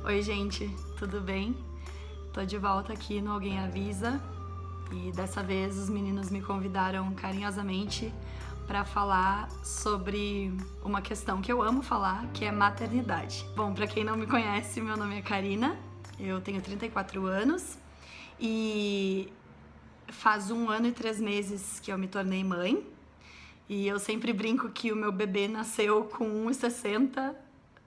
Oi, gente, tudo bem? Tô de volta aqui no Alguém Avisa e dessa vez os meninos me convidaram carinhosamente para falar sobre uma questão que eu amo falar, que é maternidade. Bom, para quem não me conhece, meu nome é Karina, eu tenho 34 anos e faz 1 ano e 3 meses que eu me tornei mãe. E eu sempre brinco que o meu bebê nasceu com 1,60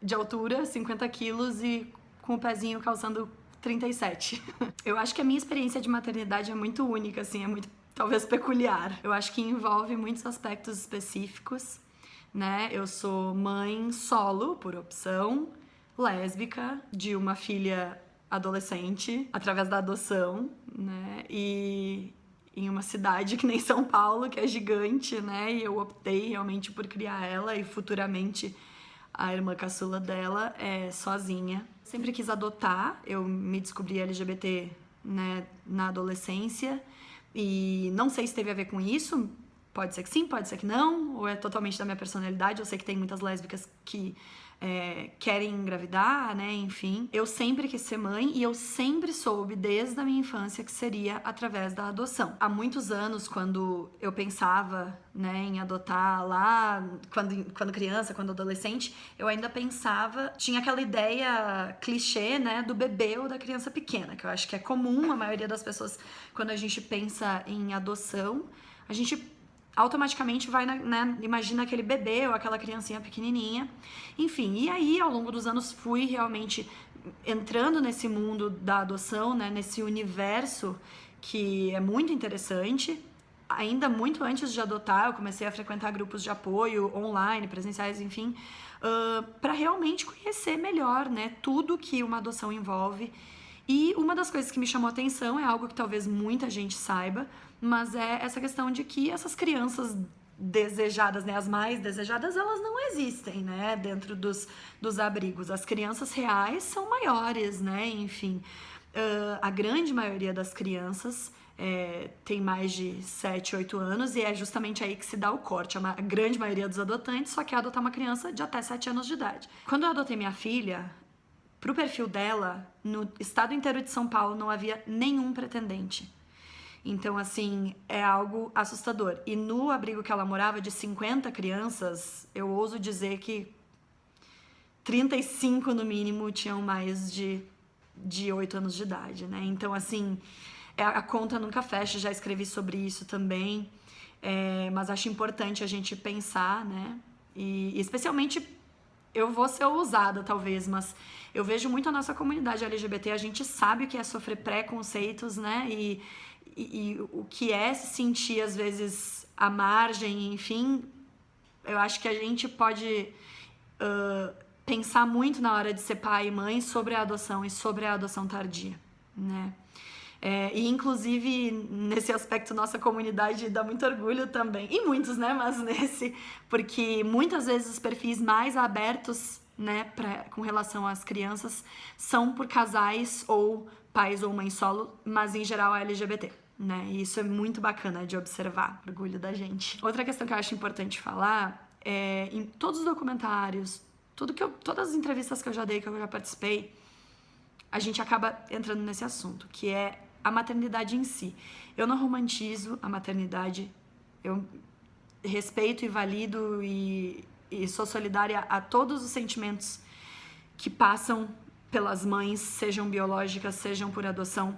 de altura, 50 quilos e com o pezinho calçando 37. Eu acho que a minha experiência de maternidade é muito única, assim, é muito, talvez, peculiar. Eu acho que envolve muitos aspectos específicos, né? Eu sou mãe solo, por opção, lésbica, de uma filha adolescente, através da adoção, né? E em uma cidade que nem São Paulo, que é gigante, né? E eu optei realmente por criar ela e futuramente a irmã caçula dela sozinha. Sempre quis adotar, eu me descobri LGBT, né, na adolescência e não sei se teve a ver com isso, pode ser que sim, pode ser que não, ou é totalmente da minha personalidade. Eu sei que tem muitas lésbicas que querem engravidar, né, enfim. Eu sempre quis ser mãe e eu sempre soube desde a minha infância que seria através da adoção. Há muitos anos, quando eu pensava, né, em adotar lá, quando criança, quando adolescente, eu ainda pensava, tinha aquela ideia clichê, né, do bebê ou da criança pequena, que eu acho que é comum a maioria das pessoas, quando a gente pensa em adoção, a gente automaticamente vai, né, imagina aquele bebê ou aquela criancinha pequenininha. Enfim, e aí ao longo dos anos fui realmente entrando nesse mundo da adoção, né, nesse universo que é muito interessante. Ainda muito antes de adotar, eu comecei a frequentar grupos de apoio online, presenciais, enfim, para realmente conhecer melhor, né, tudo que uma adoção envolve. E uma das coisas que me chamou a atenção é algo que talvez muita gente saiba, mas é essa questão de que essas crianças desejadas, né, as mais desejadas, elas não existem, né, dentro dos abrigos. As crianças reais são maiores, né, enfim. A grande maioria das crianças tem mais de 7, 8 anos e é justamente aí que se dá o corte. A grande maioria dos adotantes só quer adotar uma criança de até 7 anos de idade. Quando eu adotei minha filha, pro perfil dela, no estado inteiro de São Paulo não havia nenhum pretendente. Então, assim, é algo assustador. E no abrigo que ela morava, de 50 crianças, eu ouso dizer que 35 no mínimo tinham mais de 8 anos de idade, né? Então, assim, a conta nunca fecha, já escrevi sobre isso também, mas acho importante a gente pensar, né? E especialmente, eu vou ser ousada talvez, mas eu vejo muito a nossa comunidade LGBT, a gente sabe o que é sofrer preconceitos, né? E o que é se sentir, às vezes, à margem, enfim. Eu acho que a gente pode pensar muito na hora de ser pai e mãe sobre a adoção e sobre a adoção tardia, né? E inclusive nesse aspecto nossa comunidade dá muito orgulho também, e muitos, né, mas nesse, porque muitas vezes os perfis mais abertos, né, com relação às crianças são por casais ou pais ou mães solo, mas em geral é LGBT, né, e isso é muito bacana de observar, orgulho da gente. Outra questão que eu acho importante falar é, em todos os documentários, todas as entrevistas que eu já dei, que eu já participei, a gente acaba entrando nesse assunto, que é a maternidade em si. Eu não romantizo a maternidade, eu respeito e valido e sou solidária a todos os sentimentos que passam pelas mães, sejam biológicas, sejam por adoção,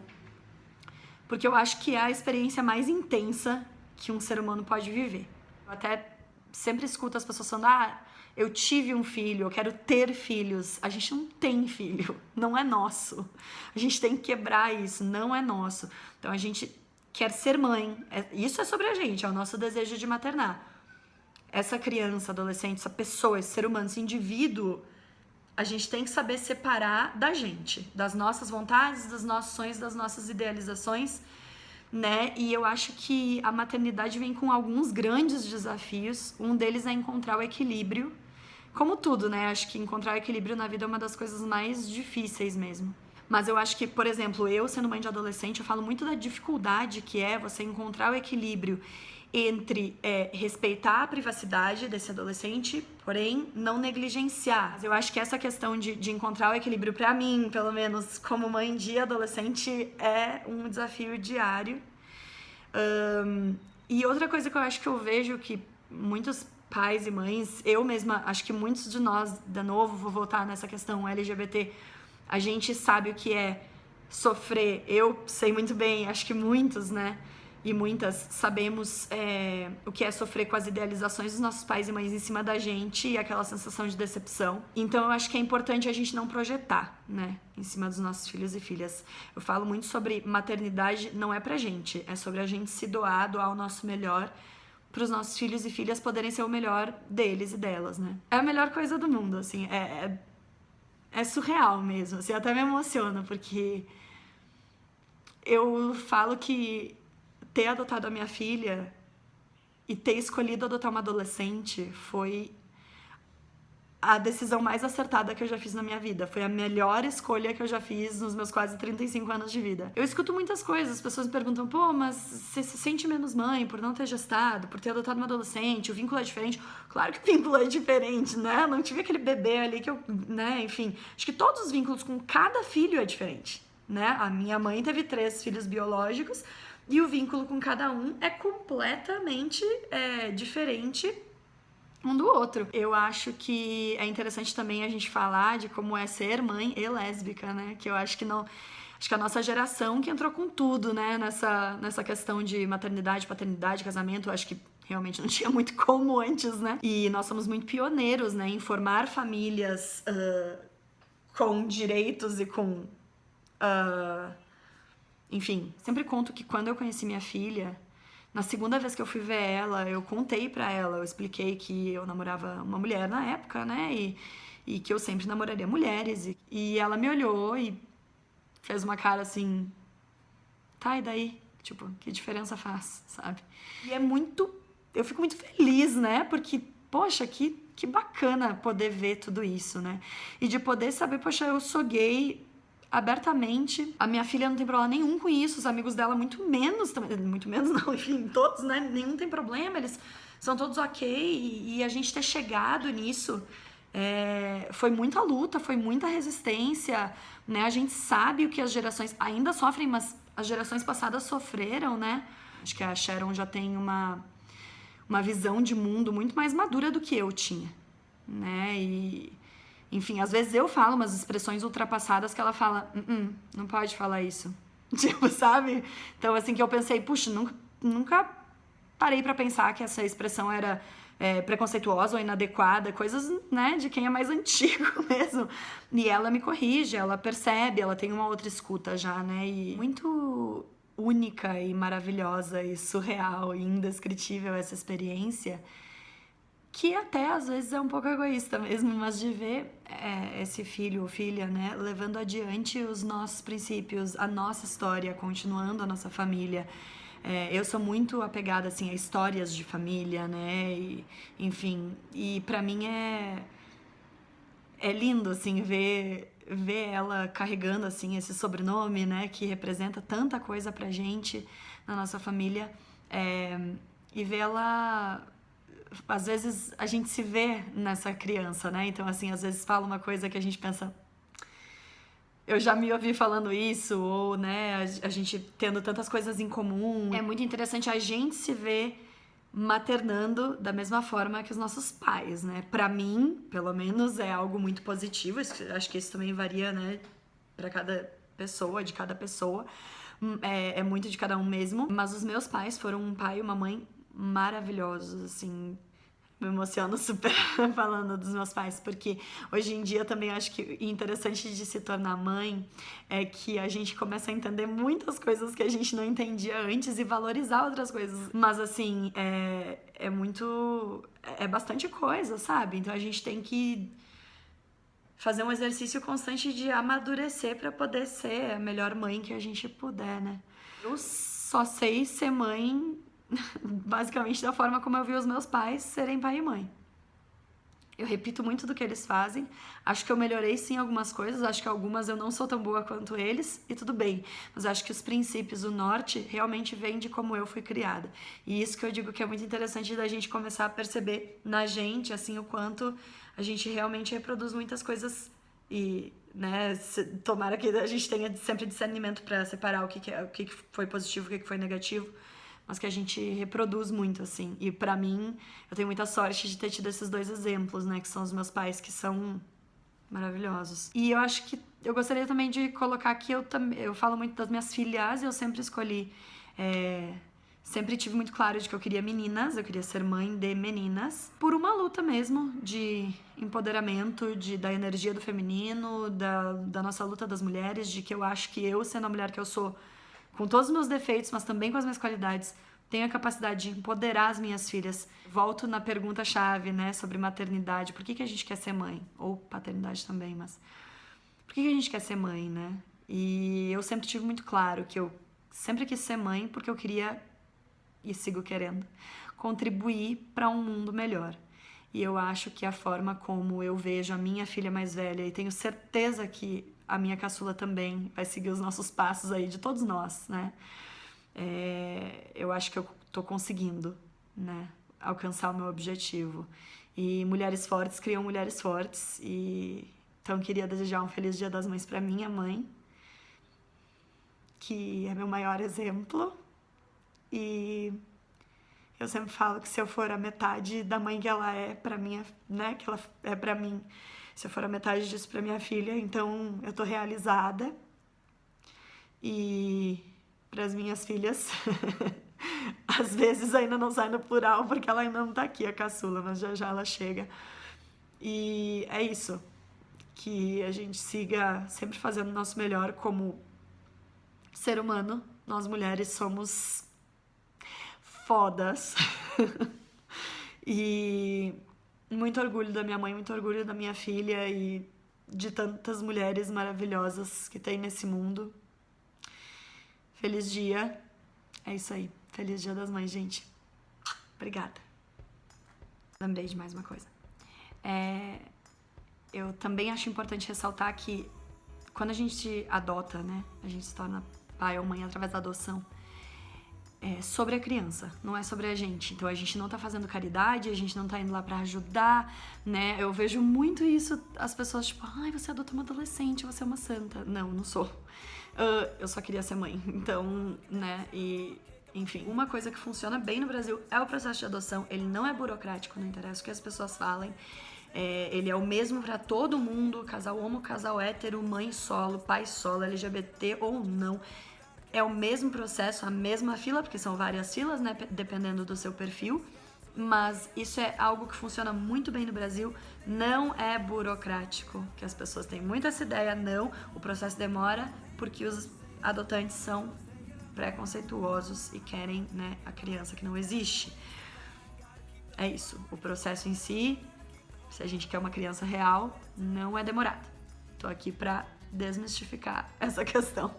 porque eu acho que é a experiência mais intensa que um ser humano pode viver. Eu até sempre escuto as pessoas falando, eu tive um filho, eu quero ter filhos. A gente não tem filho, não é nosso. A gente tem que quebrar isso, não é nosso. Então a gente quer ser mãe, isso é sobre a gente, é o nosso desejo de maternar. Essa criança, adolescente, essa pessoa, esse ser humano, esse indivíduo, a gente tem que saber separar da gente, das nossas vontades, dos nossos sonhos, das nossas idealizações, né? E eu acho que a maternidade vem com alguns grandes desafios. Um deles é encontrar o equilíbrio. Como tudo, né? Acho que encontrar o equilíbrio na vida é uma das coisas mais difíceis mesmo. Mas eu acho que, por exemplo, eu sendo mãe de adolescente, eu falo muito da dificuldade que é você encontrar o equilíbrio entre respeitar a privacidade desse adolescente, porém não negligenciar. Eu acho que essa questão de encontrar o equilíbrio, pra mim, pelo menos como mãe de adolescente, é um desafio diário. E outra coisa que eu acho que eu vejo que muitos pais e mães, eu mesma, acho que muitos de nós, de novo, vou voltar nessa questão LGBT, a gente sabe o que é sofrer. Eu sei muito bem, acho que muitos, né? E muitas sabemos o que é sofrer com as idealizações dos nossos pais e mães em cima da gente e aquela sensação de decepção. Então eu acho que é importante a gente não projetar, né, em cima dos nossos filhos e filhas. Eu falo muito sobre maternidade, não é pra gente, é sobre a gente se doar o nosso melhor para os nossos filhos e filhas poderem ser o melhor deles e delas, né? É a melhor coisa do mundo, assim, é surreal mesmo, assim, até me emociona, porque eu falo que ter adotado a minha filha e ter escolhido adotar uma adolescente foi a decisão mais acertada que eu já fiz na minha vida. Foi a melhor escolha que eu já fiz nos meus quase 35 anos de vida. Eu escuto muitas coisas, as pessoas me perguntam, pô, mas você se sente menos mãe por não ter gestado, por ter adotado uma adolescente, o vínculo é diferente? Claro que o vínculo é diferente, né? Eu não tive aquele bebê ali que eu, né, enfim. Acho que todos os vínculos com cada filho é diferente, né? A minha mãe teve 3 filhos biológicos, e o vínculo com cada um é completamente diferente um do outro. Eu acho que é interessante também a gente falar de como é ser mãe e lésbica, né? Que eu acho que não... Acho que a nossa geração que entrou com tudo, né? Nessa questão de maternidade, paternidade, casamento, eu acho que realmente não tinha muito como antes, né? E nós somos muito pioneiros, né? Em formar famílias com direitos e com... Enfim, sempre conto que quando eu conheci minha filha, na segunda vez que eu fui ver ela, eu contei pra ela, eu expliquei que eu namorava uma mulher na época, né? E que eu sempre namoraria mulheres. E ela me olhou e fez uma cara assim, tá, e daí? Tipo, que diferença faz, sabe? E é muito... Eu fico muito feliz, né? Porque, poxa, que bacana poder ver tudo isso, né? E de poder saber, poxa, eu sou gay abertamente, a minha filha não tem problema nenhum com isso, os amigos dela muito menos não, enfim, todos, né, nenhum tem problema, eles são todos ok, e a gente ter chegado nisso foi muita luta, foi muita resistência, né, a gente sabe o que as gerações ainda sofrem, mas as gerações passadas sofreram, né, acho que a Sharon já tem uma visão de mundo muito mais madura do que eu tinha, né, e enfim, às vezes eu falo umas expressões ultrapassadas que ela fala, não pode falar isso. Tipo, sabe? Então, assim, que eu pensei, puxa, nunca parei pra pensar que essa expressão era preconceituosa ou inadequada, coisas, né, de quem é mais antigo mesmo. E ela me corrige, ela percebe, ela tem uma outra escuta já, né? E muito única e maravilhosa e surreal e indescritível essa experiência, que até às vezes é um pouco egoísta mesmo, mas de ver esse filho ou filha, né, levando adiante os nossos princípios, a nossa história, continuando a nossa família. Eu sou muito apegada, assim, a histórias de família, né, e, enfim, e pra mim é lindo, assim, ver ela carregando, assim, esse sobrenome, né, que representa tanta coisa pra gente na nossa família, e ver ela... Às vezes a gente se vê nessa criança, né? Então, assim, às vezes fala uma coisa que a gente pensa, eu já me ouvi falando isso, ou, né, a gente tendo tantas coisas em comum. É muito interessante a gente se ver maternando da mesma forma que os nossos pais, né? Pra mim, pelo menos, é algo muito positivo. Acho que isso também varia, né, pra cada pessoa, de cada pessoa. É muito de cada um mesmo. Mas os meus pais foram um pai e uma mãe maravilhosos, assim, me emociono super falando dos meus pais, porque hoje em dia também acho que interessante de se tornar mãe é que a gente começa a entender muitas coisas que a gente não entendia antes e valorizar outras coisas, mas assim, é bastante coisa, sabe? Então a gente tem que fazer um exercício constante de amadurecer para poder ser a melhor mãe que a gente puder, né? Eu só sei ser mãe basicamente da forma como eu vi os meus pais serem pai e mãe. Eu repito muito do que eles fazem. Acho que eu melhorei sim algumas coisas, acho que algumas eu não sou tão boa quanto eles, e tudo bem. Mas acho que os princípios, o norte, realmente vem de como eu fui criada. E isso que eu digo que é muito interessante da gente começar a perceber na gente, assim, o quanto a gente realmente reproduz muitas coisas e, né, tomara que a gente tenha sempre discernimento para separar o que foi positivo, o que foi negativo, mas que a gente reproduz muito, assim. E pra mim, eu tenho muita sorte de ter tido esses dois exemplos, né? Que são os meus pais, que são maravilhosos. E eu acho que eu gostaria também de colocar que eu falo muito das minhas filhas, e eu sempre escolhi... sempre tive muito claro de que eu queria meninas, eu queria ser mãe de meninas, por uma luta mesmo de empoderamento, da energia do feminino, da nossa luta das mulheres, de que eu acho que eu, sendo a mulher que eu sou, com todos os meus defeitos, mas também com as minhas qualidades, tenho a capacidade de empoderar as minhas filhas. Volto na pergunta-chave, né, sobre maternidade. Por que a gente quer ser mãe? Ou paternidade também, mas... Por que a gente quer ser mãe, né? E eu sempre tive muito claro que eu sempre quis ser mãe porque eu queria, e sigo querendo, contribuir para um mundo melhor. E eu acho que a forma como eu vejo a minha filha mais velha, e tenho certeza que a minha caçula também vai seguir os nossos passos aí, de todos nós, né? Eu acho que eu tô conseguindo, né, alcançar o meu objetivo. E mulheres fortes criam mulheres fortes. E então queria desejar um feliz Dia das Mães para minha mãe, que é meu maior exemplo. E eu sempre falo que se eu for a metade da mãe que ela é pra minha, né, que ela é pra mim, se eu for a metade disso pra minha filha, então eu tô realizada. E pras minhas filhas, às vezes ainda não sai no plural, porque ela ainda não tá aqui, a caçula, mas já já ela chega. E é isso, que a gente siga sempre fazendo o nosso melhor como ser humano. Nós mulheres somos fodas. E muito orgulho da minha mãe, muito orgulho da minha filha e de tantas mulheres maravilhosas que tem nesse mundo. Feliz dia. É isso aí. Feliz Dia das Mães, gente. Obrigada. Lembrei de mais uma coisa. Eu também acho importante ressaltar que quando a gente adota, né, a gente se torna pai ou mãe através da adoção, é sobre a criança, não é sobre a gente. Então a gente não tá fazendo caridade, a gente não tá indo lá pra ajudar, né? Eu vejo muito isso, as pessoas tipo, ai, você adotou uma adolescente, você é uma santa. Não, não sou. Eu só queria ser mãe. Então, né, e... Enfim, uma coisa que funciona bem no Brasil é o processo de adoção. Ele não é burocrático, não interessa o que as pessoas falem. Ele é o mesmo pra todo mundo, casal homo, casal hétero, mãe solo, pai solo, LGBT ou não. É o mesmo processo, a mesma fila, porque são várias filas, né, dependendo do seu perfil. Mas isso é algo que funciona muito bem no Brasil, não é burocrático, que as pessoas têm muito essa ideia, não. O processo demora porque os adotantes são preconceituosos e querem, né, a criança que não existe. É isso, o processo em si, se a gente quer uma criança real, não é demorado. Tô aqui pra desmistificar essa questão.